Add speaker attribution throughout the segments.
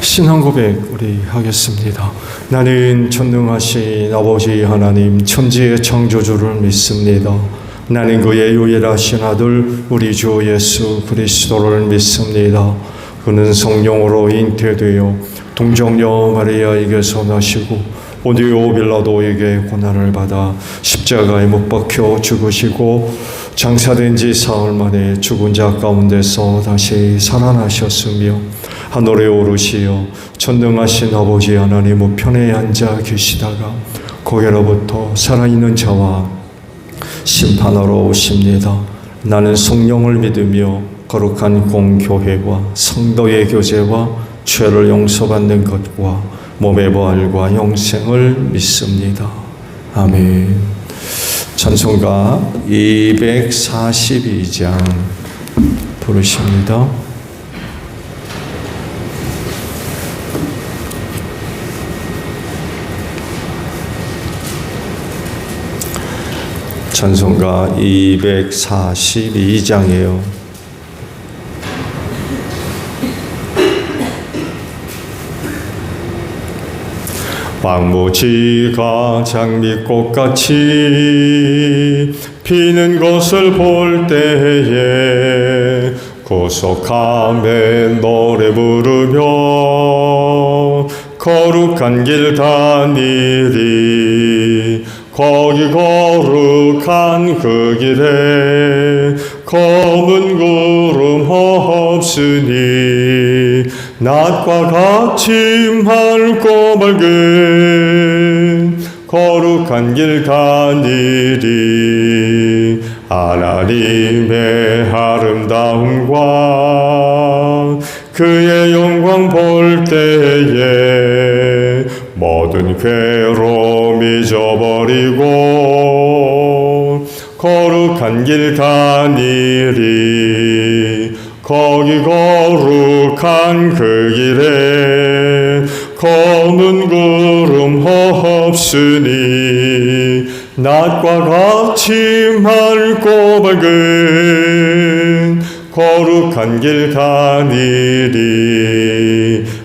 Speaker 1: 신앙 고백 우리 하겠습니다. 나는 전능하신 아버지 하나님 천지의 창조주를 믿습니다. 나는 그의 유일하신 아들 우리 주 예수 그리스도를 믿습니다. 그는 성령으로 잉태되어 동정녀 마리아에게서 나시고 본디오 빌라도에게 고난을 받아 십자가에 못 박혀 죽으시고 장사된 지 사흘 만에 죽은 자 가운데서 다시 살아나셨으며 하늘에 오르시어 전능하신 아버지 하나님 우편에 앉아 계시다가 거기로부터 살아있는 자와 심판하러 오십니다. 나는 성령을 믿으며 거룩한 공교회와 성도의 교제와 죄를 용서받는 것과 몸의 부활과 영생을 믿습니다. 아멘. 찬송가 242장 부르십니다. 찬송가 242장이에요. 황무지가 장미꽃같이 피는 것을 볼 때에 구속함에 노래 부르며 거룩한 길 다니리. 거기 거룩한 그 길에 검은 구름 없으니 낮과 같이 맑고 맑은 거룩한 길 다니리. 하나님의 아름다움과 그의 영광 볼 때에 모든 괴로움 잊어버리고 거룩한 길 다니리. 거기 거룩한 그 길에 검은 구름 없으니 낮과 같이 맑고 밝은 거룩한 길 다니리.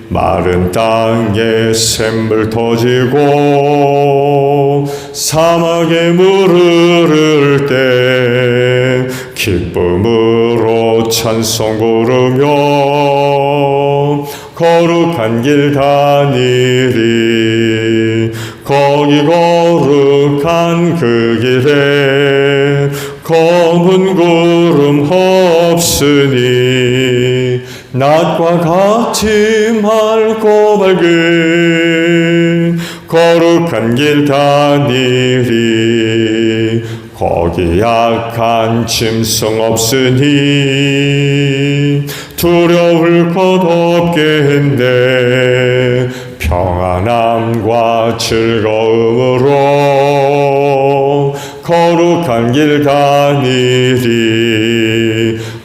Speaker 1: 마른 땅에 샘물 터지고 사막에 물 흐를 때 기쁨으로 찬송 부르며 거룩한 길 다니리. 거기 거룩한 그 길에 검은 구름 없으니 낮과 같이 맑고 밝은 거룩한 길 다니리. 거기 약한 짐승 없으니 두려울 것 없겠네. 평안함과 즐거움으로 거룩한 길 다니리.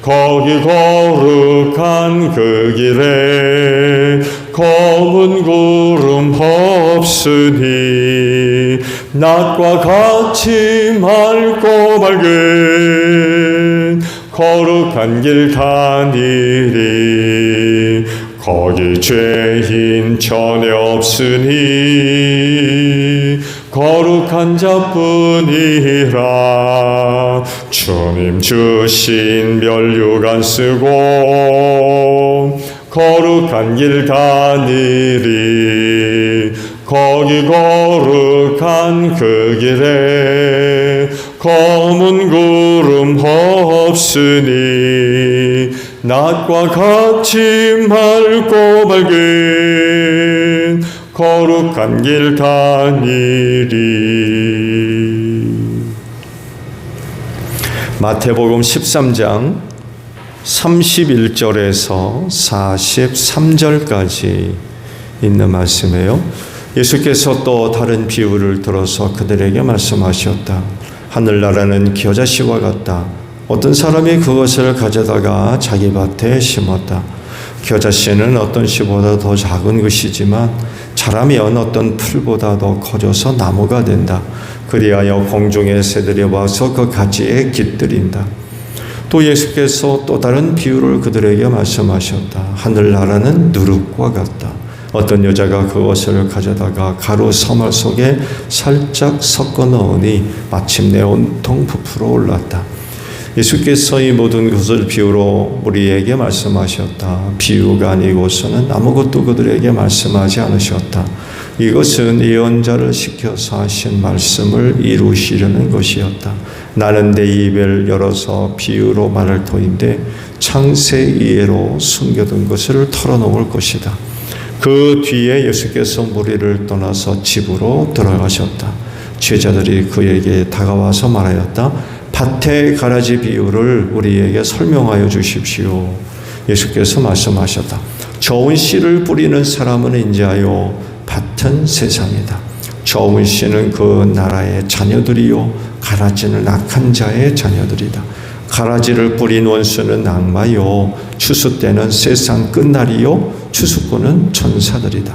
Speaker 1: 거기 거룩한 그 길에 검은 구름 없으니 낮과 같이 맑고 밝은 거룩한 길 다니리. 거기 죄인 전혀 없으니 거룩한 자뿐이라. 주님 주신 면류관 쓰고 거룩한 길 다니리. 거기 거룩한 그 길에 검은 구름 없으니 낮과 같이 맑고 밝은 거룩한 길 다니리. 마태복음 13장 31절에서 43절까지 있는 말씀이에요. 예수께서 또 다른 비유를 들어서 그들에게 말씀하셨다. 하늘나라는 겨자씨와 같다. 어떤 사람이 그것을 가져다가 자기 밭에 심었다. 겨자씨는 어떤 씨보다 더 작은 것이지만 자라면 어떤 풀보다 더 커져서 나무가 된다. 그리하여 공중의 새들이 와서 그 가지에 깃들인다. 또 예수께서 또 다른 비유를 그들에게 말씀하셨다. 하늘나라는 누룩과 같다. 어떤 여자가 그것을 가져다가 가루 사물 속에 살짝 섞어 넣으니 마침내 온통 부풀어 올랐다. 예수께서 이 모든 것을 비유로 우리에게 말씀하셨다. 비유가 아니고서는 아무것도 그들에게 말씀하지 않으셨다. 이것은 예언자를 시켜서 하신 말씀을 이루시려는 것이었다. 나는 내 입을 열어서 비유로 말할 터인데 창세 이해로 숨겨둔 것을 털어놓을 것이다. 그 뒤에 예수께서 무리를 떠나서 집으로 들어가셨다. 제자들이 그에게 다가와서 말하였다. 밭의 가라지 비유를 우리에게 설명하여 주십시오. 예수께서 말씀하셨다. 좋은 씨를 뿌리는 사람은 인자요 밭은 세상이다. 좋은 씨는 그 나라의 자녀들이요 가라지는 악한 자의 자녀들이다. 가라지를 뿌린 원수는 악마요 추수 때는 세상 끝날이요 추수꾼은 천사들이다.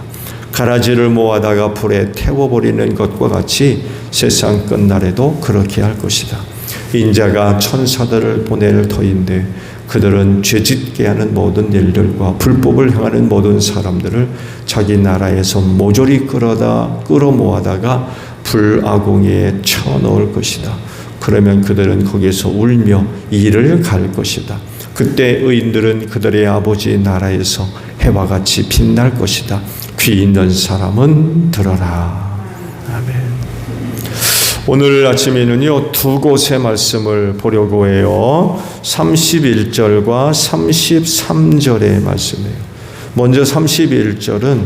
Speaker 1: 가라지를 모아다가 불에 태워버리는 것과 같이 세상 끝날에도 그렇게 할 것이다. 인자가 천사들을 보낼 터인데 그들은 죄짓게 하는 모든 일들과 불법을 행하는 모든 사람들을 자기 나라에서 모조리 끌어모아다가 불아궁이에 쳐넣을 것이다. 그러면 그들은 거기서 울며 이를 갈 것이다. 그때 의인들은 그들의 아버지 나라에서 해와 같이 빛날 것이다. 귀 있는 사람은 들어라. 아멘. 오늘 아침에는요, 두 곳의 말씀을 보려고 해요. 31절과 33절의 말씀이에요. 먼저 31절은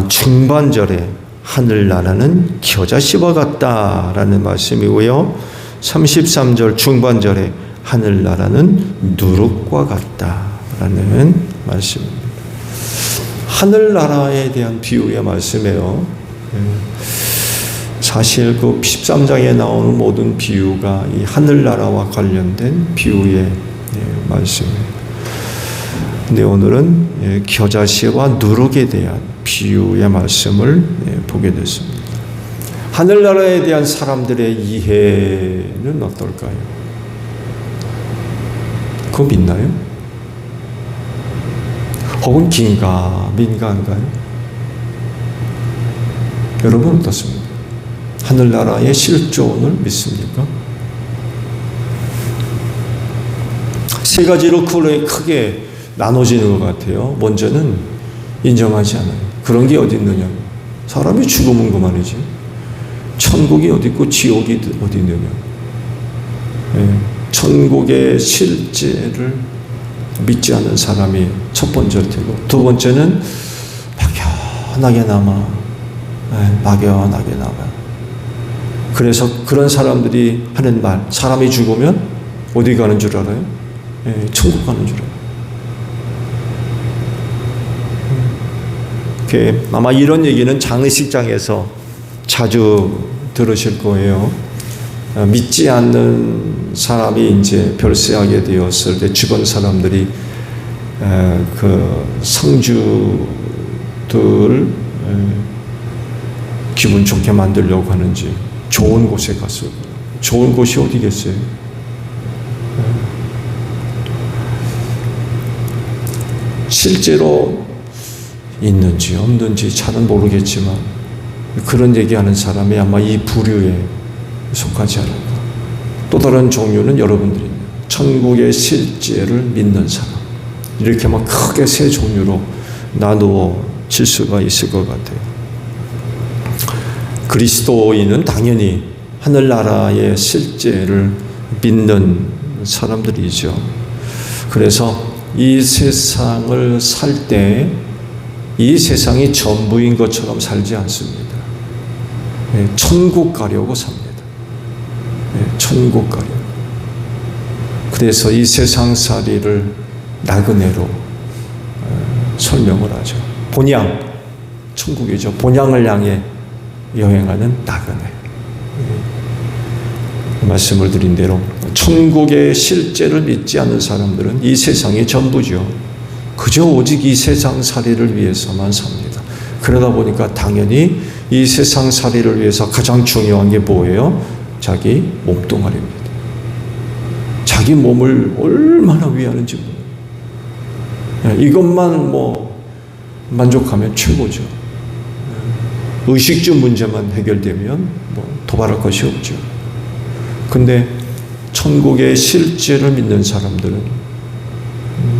Speaker 1: 중반절에 하늘나라는 겨자씨와 같다라는 말씀이고요. 33절 중반절에 하늘나라는 누룩과 같다라는 말씀입니다. 하늘나라에 대한 비유의 말씀이에요. 사실 그 13장에 나오는 모든 비유가 이 하늘나라와 관련된 비유의 말씀이에요. 근데 오늘은 겨자씨와 누룩에 대한 비유의 말씀을 보게 됐습니다. 하늘나라에 대한 사람들의 이해는 어떨까요? 그거 믿나요? 혹은 민가한가요? 여러분 어떻습니까? 하늘나라의 실존을 믿습니까? 세 가지로 크게 나눠지는 것 같아요. 먼저는 인정하지 않아요. 그런 게 어디 있느냐. 사람이 죽으면 그만이지. 천국이 어디 있고 지옥이 어디 있느냐. 천국의 실제를 믿지 않는 사람이 첫 번째일 테고, 두 번째는 막연하게 남아. 그래서 그런 사람들이 하는 말, 사람이 죽으면 어디 가는 줄 알아요? 천국 가는 줄 알아요. 아마 이런 얘기는 장례식장에서 자주 들으실 거예요. 믿지 않는 사람이 이제 별세하게 되었을 때 주변 사람들이 그 성주들 기분 좋게 만들려고 하는지 좋은 곳에 갔어요. 좋은 곳이 어디겠어요? 실제로 있는지 없는지 잘은 모르겠지만 그런 얘기하는 사람이 아마 이 부류에 속하지 않을까. 또 다른 종류는 여러분들이 천국의 실제를 믿는 사람, 이렇게 막 크게 세 종류로 나누어질 수가 있을 것 같아요. 그리스도인은 당연히 하늘나라의 실제를 믿는 사람들이죠. 그래서 이 세상을 살 때 이 세상이 전부인 것처럼 살지 않습니다. 천국 가려고 삽니다. 천국 가려고. 그래서 이 세상살이를 나그네로 설명을 하죠. 본향, 천국이죠. 본향을 향해 여행하는 나그네. 말씀을 드린 대로 천국의 실제를 믿지 않는 사람들은 이 세상이 전부죠. 그저 오직 이 세상살이를 위해서만 삽니다. 그러다 보니까 당연히 이 세상살이를 위해서 가장 중요한 게 뭐예요? 자기 몸뚱아리입니다. 자기 몸을 얼마나 위하는지 몰라요. 이것만 만족하면 최고죠. 의식주 문제만 해결되면 도발할 것이 없죠. 근데 천국의 실제를 믿는 사람들은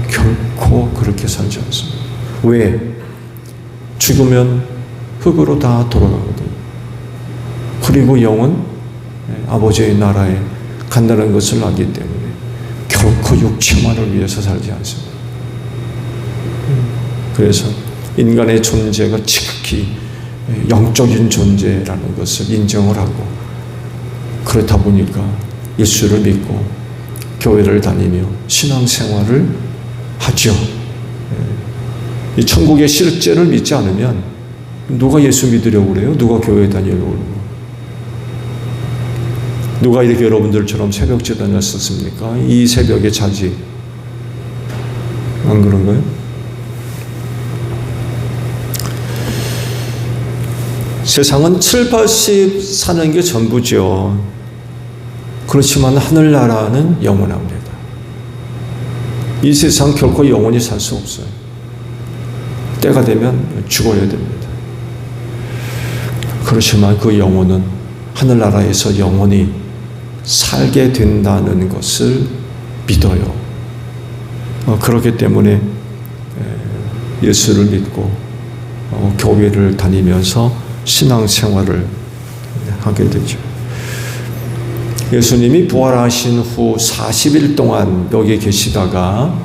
Speaker 1: 결코 그렇게 살지 않습니다. 왜? 죽으면 흙으로 다 돌아가거든요. 그리고 영은 아버지의 나라에 간다는 것을 알기 때문에 결코 육체만을 위해서 살지 않습니다. 그래서 인간의 존재가 지극히 영적인 존재라는 것을 인정을 하고, 그렇다 보니까 예수를 믿고 교회를 다니며 신앙생활을 하죠. 이 천국의 실제를 믿지 않으면 누가 예수 믿으려고 그래요? 누가 교회 다니려고 그래요? 누가 이렇게 여러분들처럼 새벽제 다녔었습니까? 이 새벽에 자지. 안 그런가요? 세상은 7, 80 사는 게 전부죠. 그렇지만 하늘나라는 영원합니다. 이 세상 결코 영원히 살 수 없어요. 때가 되면 죽어야 됩니다. 그렇지만 그 영혼은 하늘나라에서 영원히 살게 된다는 것을 믿어요. 그렇기 때문에 예수를 믿고 교회를 다니면서 신앙생활을 하게 되죠. 예수님이 부활하신 후 40일 동안 여기 계시다가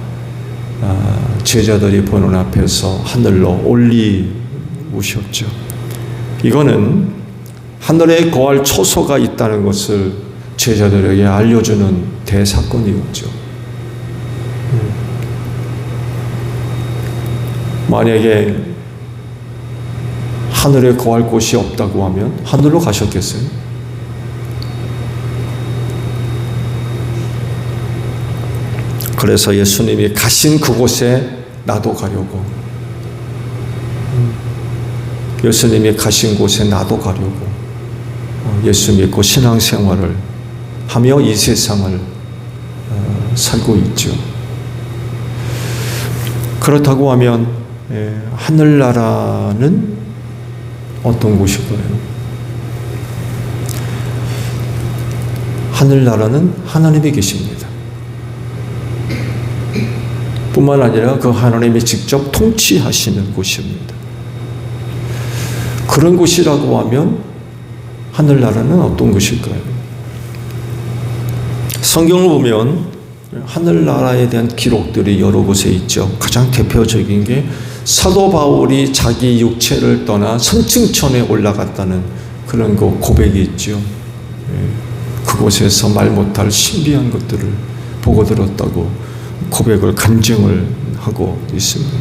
Speaker 1: 제자들이 보는 앞에서 하늘로 올리우셨죠. 이거는 하늘에 거할 초소가 있다는 것을 제자들에게 알려주는 대사건이었죠. 만약에 하늘에 거할 곳이 없다고 하면 하늘로 가셨겠어요? 그래서 예수님이 가신 그곳에 나도 가려고, 예수님이 가신 곳에 나도 가려고 예수 믿고 신앙생활을 하며 이 세상을 살고 있죠. 그렇다고 하면 하늘나라는 어떤 곳일까요? 하늘나라는 하나님이 계십니다. 뿐만 아니라 그 하나님이 직접 통치하시는 곳입니다. 그런 곳이라고 하면 하늘나라는 어떤 곳일까요? 성경을 보면 하늘나라에 대한 기록들이 여러 곳에 있죠. 가장 대표적인 게 사도 바울이 자기 육체를 떠나 성층천에 올라갔다는 그런 고백이 있죠. 그곳에서 말 못할 신비한 것들을 보고 들었다고 고백을 간증을 하고 있습니다.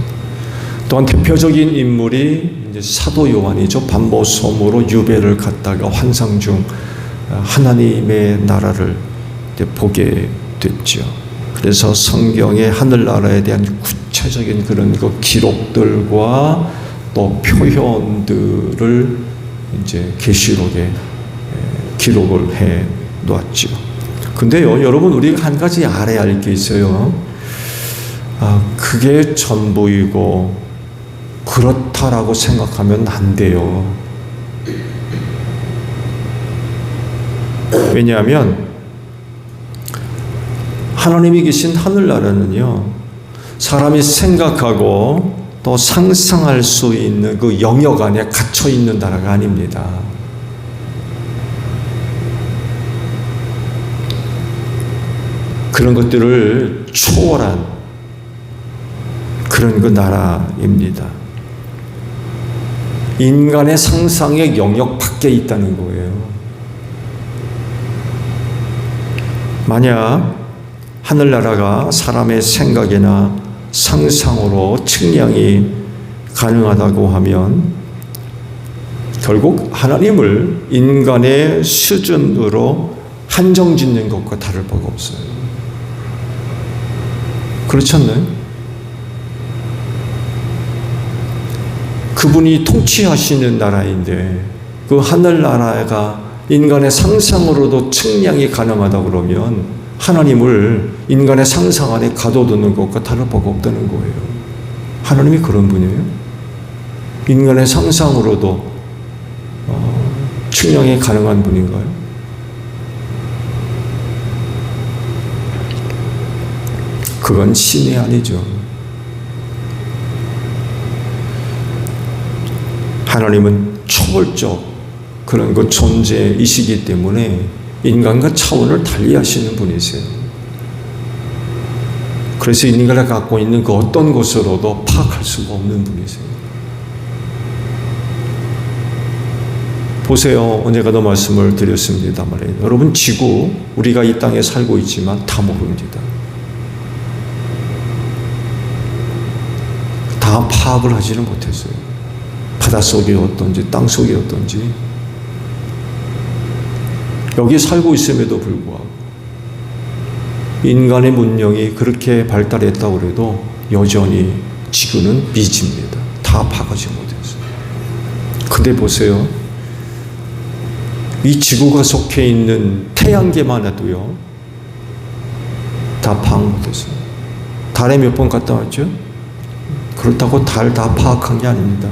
Speaker 1: 또한 대표적인 인물이 이제 사도 요한이죠. 반모섬으로 유배를 갔다가 환상 중 하나님의 나라를 보게 됐죠. 그래서 성경의 하늘나라에 대한 구체적인 그런 기록들과 또 표현들을 이제 계시록에 기록을 해 놓았죠. 근데요, 여러분, 우리가 한 가지 알아야 할 게 있어요. 그게 전부이고 그렇다라고 생각하면 안 돼요. 왜냐하면 하나님이 계신 하늘나라는요, 사람이 생각하고 또 상상할 수 있는 그 영역 안에 갇혀 있는 나라가 아닙니다. 그런 것들을 초월한 그런 그 나라입니다. 인간의 상상의 영역 밖에 있다는 거예요. 만약 하늘나라가 사람의 생각이나 상상으로 측량이 가능하다고 하면 결국 하나님을 인간의 수준으로 한정 짓는 것과 다를 바가 없어요. 그렇지 않나요? 그분이 통치하시는 나라인데 그 하늘나라가 인간의 상상으로도 측량이 가능하다고 그러면 하나님을 인간의 상상 안에 가둬두는 것과 다를 바가 없다는 거예요. 하나님이 그런 분이에요. 인간의 상상으로도 측량이 가능한 분인가요? 그건 신이 아니죠. 하나님은 초월적 그런 그 존재이시기 때문에 인간과 차원을 달리하시는 분이세요. 그래서 인간이 갖고 있는 그 어떤 것으로도 파악할 수가 없는 분이세요. 보세요. 언젠가도 말씀을 드렸습니다만 여러분, 지구, 우리가 이 땅에 살고 있지만 다 모릅니다. 다 파악을 하지는 못했어요. 바닷속이 어떤지, 땅속이 어떤지. 여기 살고 있음에도 불구하고 인간의 문명이 그렇게 발달했다고 해도 여전히 지구는 미지입니다. 다 파악하지 못했어요. 근데 보세요. 이 지구가 속해 있는 태양계만 해도요, 다 파악 못했어요. 달에 몇 번 갔다 왔죠? 그렇다고 달 다 파악한 게 아닙니다.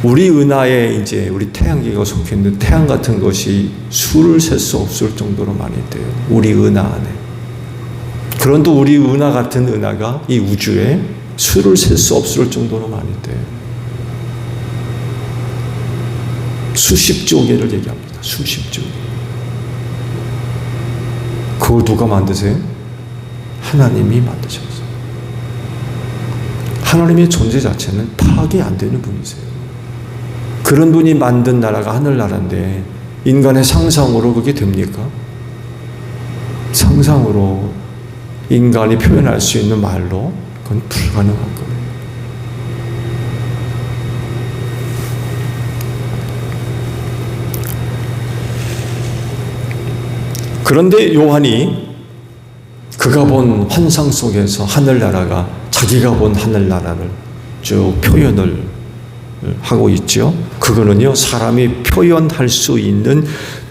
Speaker 1: 우리 은하에 이제 우리 태양계가 속해 있는 태양 같은 것이 수를 셀 수 없을 정도로 많이 돼요. 우리 은하 안에. 그런데 우리 은하 같은 은하가 이 우주에 수를 셀 수 없을 정도로 많이 돼요. 수십조 개를 얘기합니다. 수십조 개. 그걸 누가 만드세요? 하나님이 만드셨어요. 하나님의 존재 자체는 파악이 안 되는 분이세요. 그런 분이 만든 나라가 하늘나라인데 인간의 상상으로 그게 됩니까? 상상으로 인간이 표현할 수 있는 말로 그건 불가능한 거예요. 그런데 요한이 그가 본 환상 속에서 하늘나라가 자기가 본 하늘나라를 쭉 표현을 하고 있죠. 그거는요, 사람이 표현할 수 있는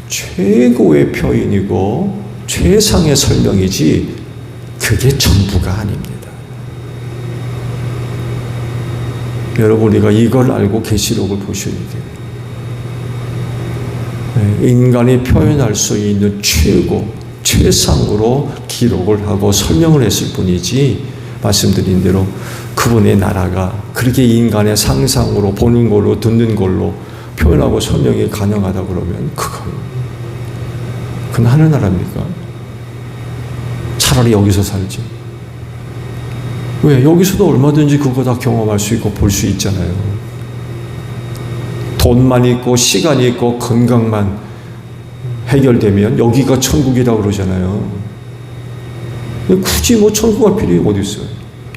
Speaker 1: 최고의 표현이고 최상의 설명이지 그게 전부가 아닙니다. 여러분, 우리가 이걸 알고 계시록을 보셔야 돼요. 인간이 표현할 수 있는 최고, 최상으로 기록을 하고 설명을 했을 뿐이지, 말씀드린 대로 그분의 나라가 그렇게 인간의 상상으로 보는 걸로 듣는 걸로 표현하고 설명이 가능하다 그러면 그건 하늘나라입니까? 차라리 여기서 살지. 왜? 여기서도 얼마든지 그거 다 경험할 수 있고 볼 수 있잖아요. 돈만 있고 시간이 있고 건강만 해결되면 여기가 천국이라고 그러잖아요. 굳이 뭐 천국 갈 필요가 어디 있어요?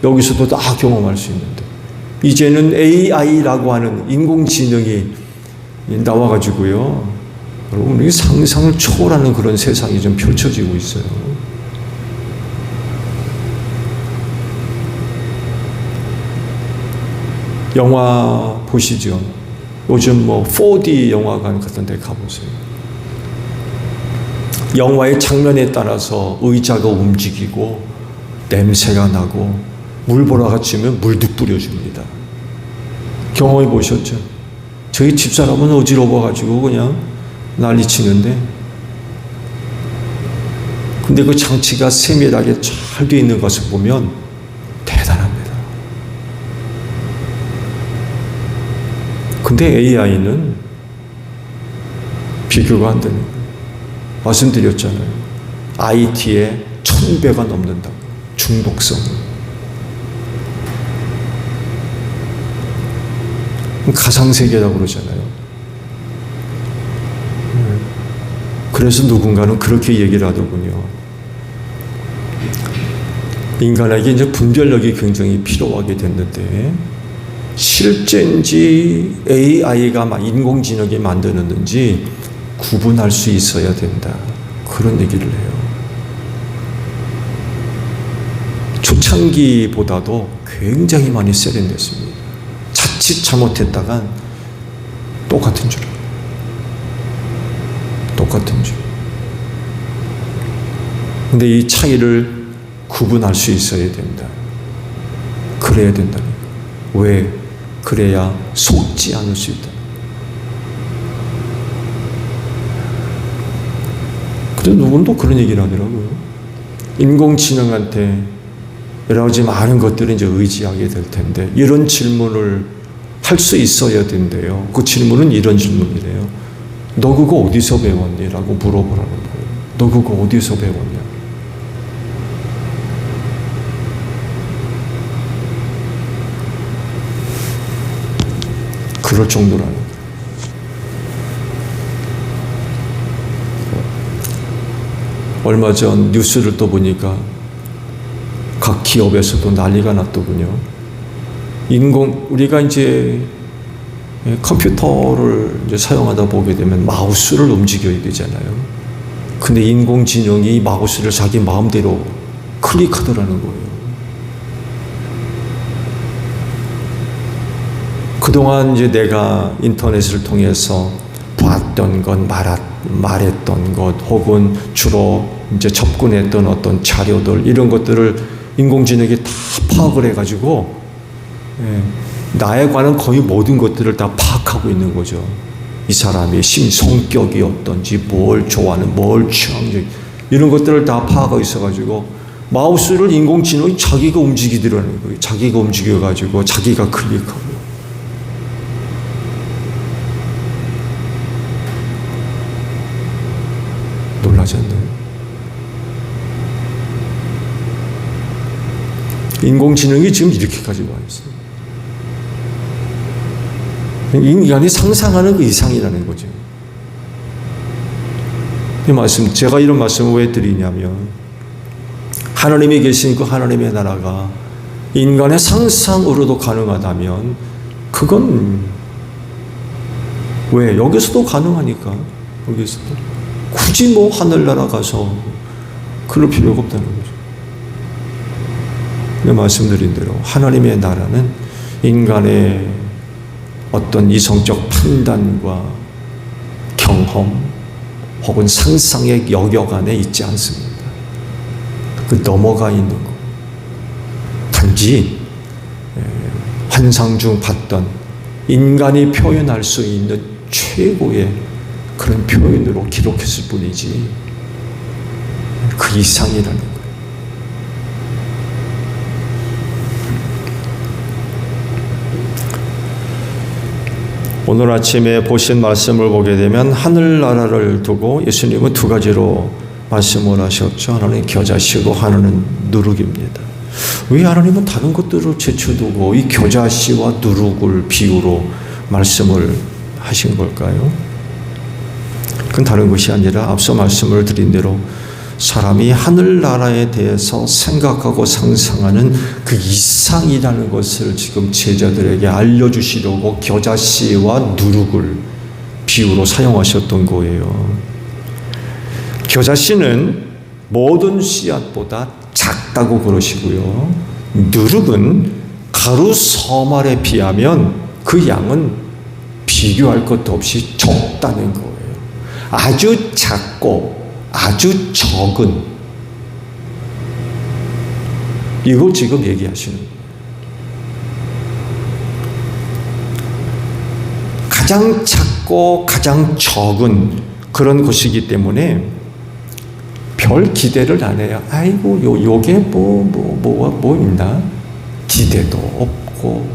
Speaker 1: 여기서도 다 경험할 수 있는데. 이제는 AI라고 하는 인공지능이 나와가지고요, 여러분, 우리 상상을 초월하는 그런 세상이 좀 펼쳐지고 있어요. 영화 보시죠. 요즘 뭐 4D 영화관 같은 데 가보세요. 영화의 장면에 따라서 의자가 움직이고 냄새가 나고 물보라가 치면 물도 뿌려줍니다. 경험해 보셨죠? 저희 집사람은 어지러워가지고 그냥 난리치는데, 근데 그 장치가 세밀하게 잘 되어 있는 것을 보면 대단합니다. 근데 AI는 비교가 안 되는 거예요. 말씀드렸잖아요. IT에 1000배가 넘는다고. 중독성. 가상세계라고 그러잖아요. 그래서 누군가는 그렇게 얘기를 하더군요. 인간에게 이제 분별력이 굉장히 필요하게 됐는데, 실제인지 AI가 인공지능이 만드는지 구분할 수 있어야 된다. 그런 얘기를 해요. 초창기보다도 굉장히 많이 세련됐습니다. 자칫 잘못했다간 똑같은 줄. 똑같은 줄. 근데 이 차이를 구분할 수 있어야 된다. 그 그래야 된다는 거예요. 왜? 그래야 속지 않을 수 있다. 근데 누군도 그런 얘기를 하더라고요. 인공지능한테 여러 가지 많은 것들을 이제 의지하게 될 텐데 이런 질문을 할 수 있어야 된대요. 그 질문은 이런 질문이래요. 너 그거 어디서 배웠니? 라고 물어보라는 거예요. 너 그거 어디서 배웠냐? 그럴 정도라는 거예요. 얼마 전 뉴스를 또 보니까 각 기업에서도 난리가 났더군요. 우리가 이제 컴퓨터를 이제 사용하다 보게 되면 마우스를 움직여야 되잖아요. 근데 인공지능이 마우스를 자기 마음대로 클릭하더라는 거예요. 그동안 이제 내가 인터넷을 통해서 봤던 것, 말했던 것, 혹은 주로 이제 접근했던 어떤 자료들, 이런 것들을 인공지능이 다 파악을 해가지고, 나에 관한 거의 모든 것들을 다 파악하고 있는 거죠. 이 사람의 성격이 어떤지, 뭘 좋아하는, 뭘 취하는지, 이런 것들을 다 파악하고 있어가지고, 마우스를 인공지능이 자기가 움직이더라는 거예요. 자기가 움직여가지고, 자기가 클릭하고. 놀라지 않나요? 인공지능이 지금 이렇게까지 와 있어요. 인간이 상상하는 그 이상이라는 거죠. 이 말씀, 제가 이런 말씀을 왜 드리냐면, 하나님이 계신 그 하나님의 나라가 인간의 상상으로도 가능하다면, 그건 왜? 여기서도 가능하니까, 여기서도. 굳이 뭐 하늘나라 가서 그럴 필요가 없다는 거죠. 말씀드린 대로 하나님의 나라는 인간의 어떤 이성적 판단과 경험 혹은 상상의 영역 안에 있지 않습니다. 그 넘어가 있는 거. 단지 환상 중 봤던 인간이 표현할 수 있는 최고의 그런 표현으로 기록했을 뿐이지 그 이상이라는 거예요. 오늘 아침에 보신 말씀을 보게 되면 하늘나라를 두고 예수님은 두 가지로 말씀을 하셨죠. 하나는 겨자씨고 하나는 누룩입니다. 왜 하나님은 다른 것들을 제쳐두고 이 겨자씨와 누룩을 비유로 말씀을 하신 걸까요? 그건 다른 것이 아니라 앞서 말씀을 드린 대로 사람이 하늘나라에 대해서 생각하고 상상하는 그 이상이라는 것을 지금 제자들에게 알려주시려고 겨자씨와 누룩을 비유로 사용하셨던 거예요. 겨자씨는 모든 씨앗보다 작다고 그러시고요. 누룩은 가루 서말에 비하면 그 양은 비교할 것도 없이 적다는 거예요. 아주 작고 아주 적은, 이걸 지금 얘기하시는 거예요. 가장 작고 가장 적은 그런 것이기 때문에 별 기대를 안 해요. 아이고, 요게 뭐 있나? 기대도 없고,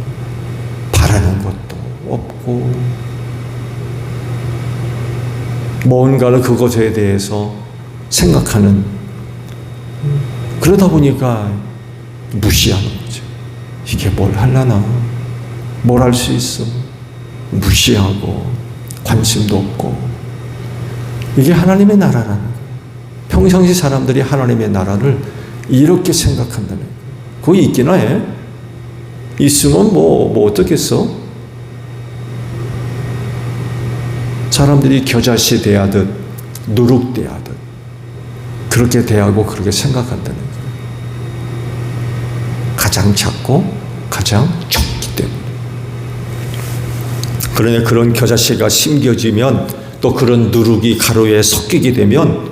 Speaker 1: 바라는 것도 없고, 뭔가를 그것에 대해서 생각하는, 그러다 보니까 무시하는 거죠. 이게 뭘 하려나? 뭘 할 수 있어? 무시하고 관심도 없고. 이게 하나님의 나라라는 거예요. 평상시 사람들이 하나님의 나라를 이렇게 생각한다는 거예요. 거기 있기나 해. 있으면 뭐 어떻겠어? 사람들이 겨자씨 대하듯 누룩 대하듯 그렇게 대하고 그렇게 생각한다는 거예요. 가장 작고 가장 적기 때문에. 그러니 그런 겨자씨가 심겨지면 또 그런 누룩이 가루에 섞이게 되면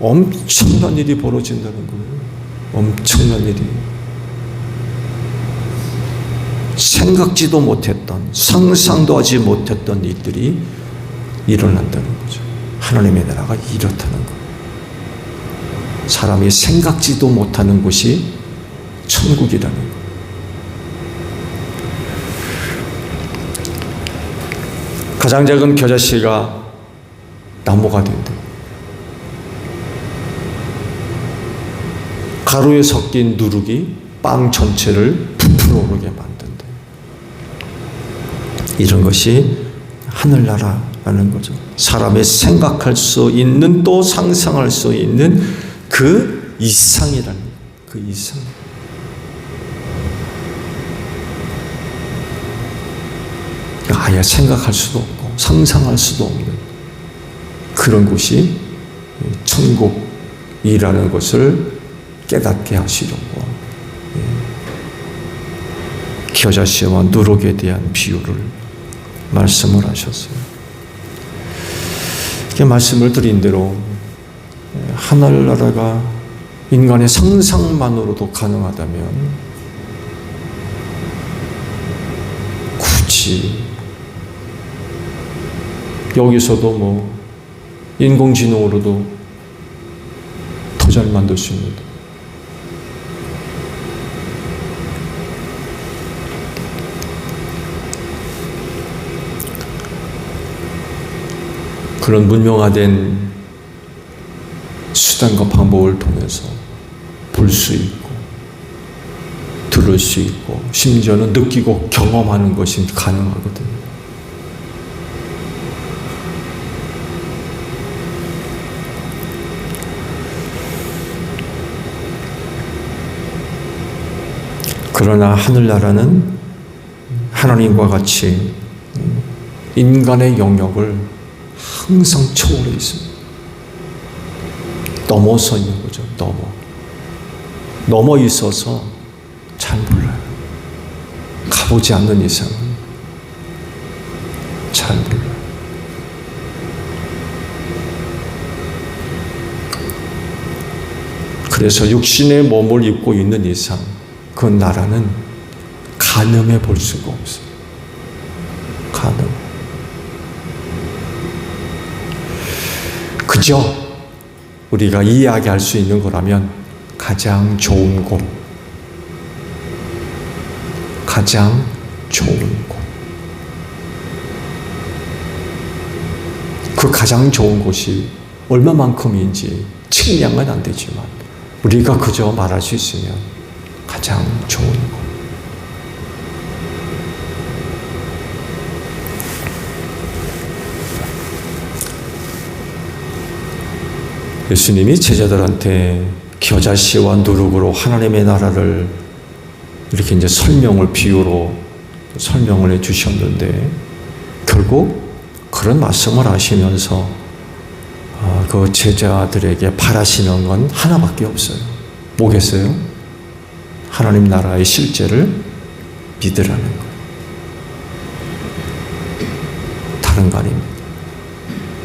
Speaker 1: 엄청난 일이 벌어진다는 거예요. 엄청난 일이. 생각지도 못했던, 상상도 하지 못했던 일들이 일어난다는 거죠. 하나님의 나라가 이렇다는 거예요. 사람이 생각지도 못하는 곳이 천국이라는 거예요. 가장 작은 겨자씨가 나무가 된대. 가루에 섞인 누룩이 빵 전체를 부풀어 오르게 만든대. 이런 것이 하늘나라라는 거죠. 사람이 생각할 수 있는, 또 상상할 수 있는 그 이상이라는 거예요. 그 이상. 아예 생각할 수도 없고 상상할 수도 없는 그런 곳이 천국이라는 것을 깨닫게 하시려고 겨자씨와 누룩에 대한 비유를 말씀을 하셨어요. 이렇게 말씀을 드린 대로 하늘나라가 인간의 상상만으로도 가능하다면 굳이 여기서도 뭐 인공지능으로도 더 잘 만들 수 있는데 그런 문명화된 수단과 방법을 통해서 볼 수 있고 들을 수 있고 심지어는 느끼고 경험하는 것이 가능하거든요. 그러나 하늘나라는 하나님과 같이 인간의 영역을 항상 초월해 있습니다. 넘어서 있는 거죠. 넘어 있어서 잘 몰라요. 가보지 않는 이상은 잘 몰라요. 그래서 육신의 몸을 입고 있는 이상 그 나라는 가늠해 볼 수가 없어요. 가늠. 그저 우리가 이야기할 수 있는 거라면 가장 좋은 곳, 가장 좋은 곳. 그 가장 좋은 곳이 얼마만큼인지 측량은 안 되지만 우리가 그저 말할 수 있으면 가장 좋은 것. 예수님이 제자들한테 겨자씨와 누룩으로 하나님의 나라를 이렇게 이제 비유로 설명을 해 주셨는데 결국 그런 말씀을 하시면서 그 제자들에게 바라시는 건 하나밖에 없어요. 뭐겠어요? 하나님 나라의 실제를 믿으라는 거예요. 다른 거 아닙니다.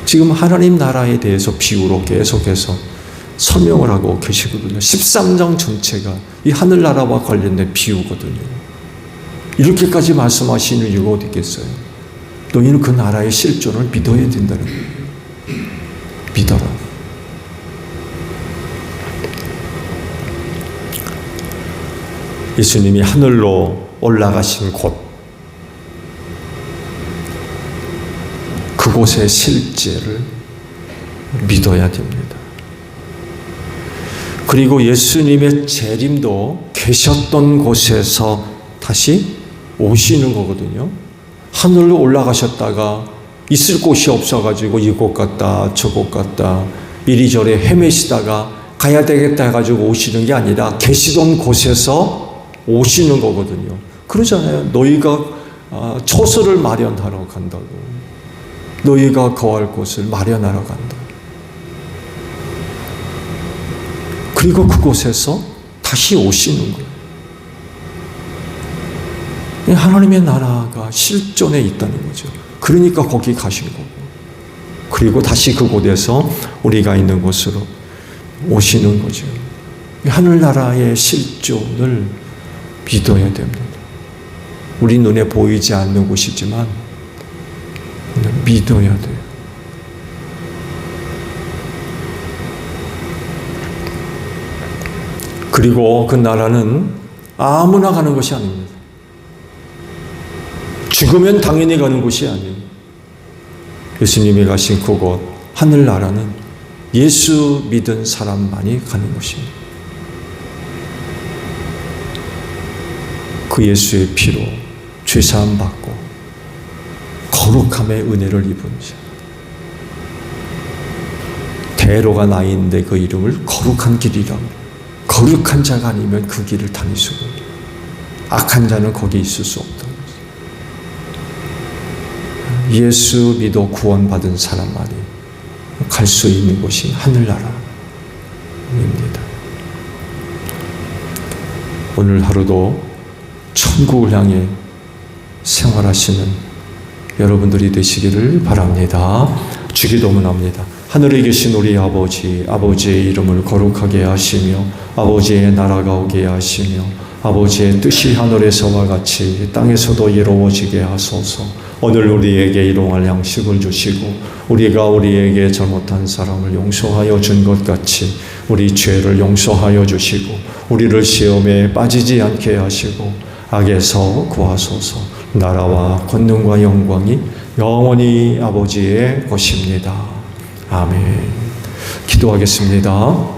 Speaker 1: 지금 하나님 나라에 대해서 비유로 계속해서 설명을 하고 계시거든요. 13장 전체가 이 하늘나라와 관련된 비유거든요. 이렇게까지 말씀하시는 이유가 어디 있겠어요? 너희는 그 나라의 실존을 믿어야 된다는 거예요. 믿어라. 예수님이 하늘로 올라가신 곳, 그곳의 실제를 믿어야 됩니다. 그리고 예수님의 재림도 계셨던 곳에서 다시 오시는 거거든요. 하늘로 올라가셨다가 있을 곳이 없어가지고 이곳 갔다 저곳 갔다 이리저리 헤매시다가 가야 되겠다 해가지고 오시는 게 아니라 계시던 곳에서 오시는 거거든요. 그러잖아요. 너희가 처소를 마련하러 간다고. 너희가 거할 곳을 마련하러 간다. 그리고 그곳에서 다시 오시는 거예요. 하나님의 나라가 실존에 있다는 거죠. 그러니까 거기 가신 거고. 그리고 다시 그곳에서 우리가 있는 곳으로 오시는 거죠. 하늘나라의 실존을 믿어야 됩니다. 우리 눈에 보이지 않는 곳이지만 믿어야 돼요. 그리고 그 나라는 아무나 가는 것이 아닙니다. 죽으면 당연히 가는 곳이 아니에요. 예수님이 가신 그곳 하늘나라는 예수 믿은 사람만이 가는 곳입니다. 그 예수의 피로 죄사함 받고 거룩함의 은혜를 입은 자, 대로가 나 있는데 그 이름을 거룩한 길이라고. 거룩한 자가 아니면 그 길을 다닐 수가 없다. 악한 자는 거기 있을 수 없다. 예수 믿어 구원받은 사람만이 갈 수 있는 곳이 하늘나라입니다. 오늘 하루도 천국을 향해 생활하시는 여러분들이 되시기를 바랍니다. 주기도문합니다. 하늘에 계신 우리 아버지, 아버지의 이름을 거룩하게 하시며 아버지의 나라가 오게 하시며 아버지의 뜻이 하늘에서와 같이 땅에서도 이루어지게 하소서. 오늘 우리에게 일용할 양식을 주시고 우리가 우리에게 잘못한 사람을 용서하여 준 것 같이 우리 죄를 용서하여 주시고 우리를 시험에 빠지지 않게 하시고 악에서 구하소서. 나라와 권능과 영광이 영원히 아버지의 것입니다. 아멘. 기도하겠습니다.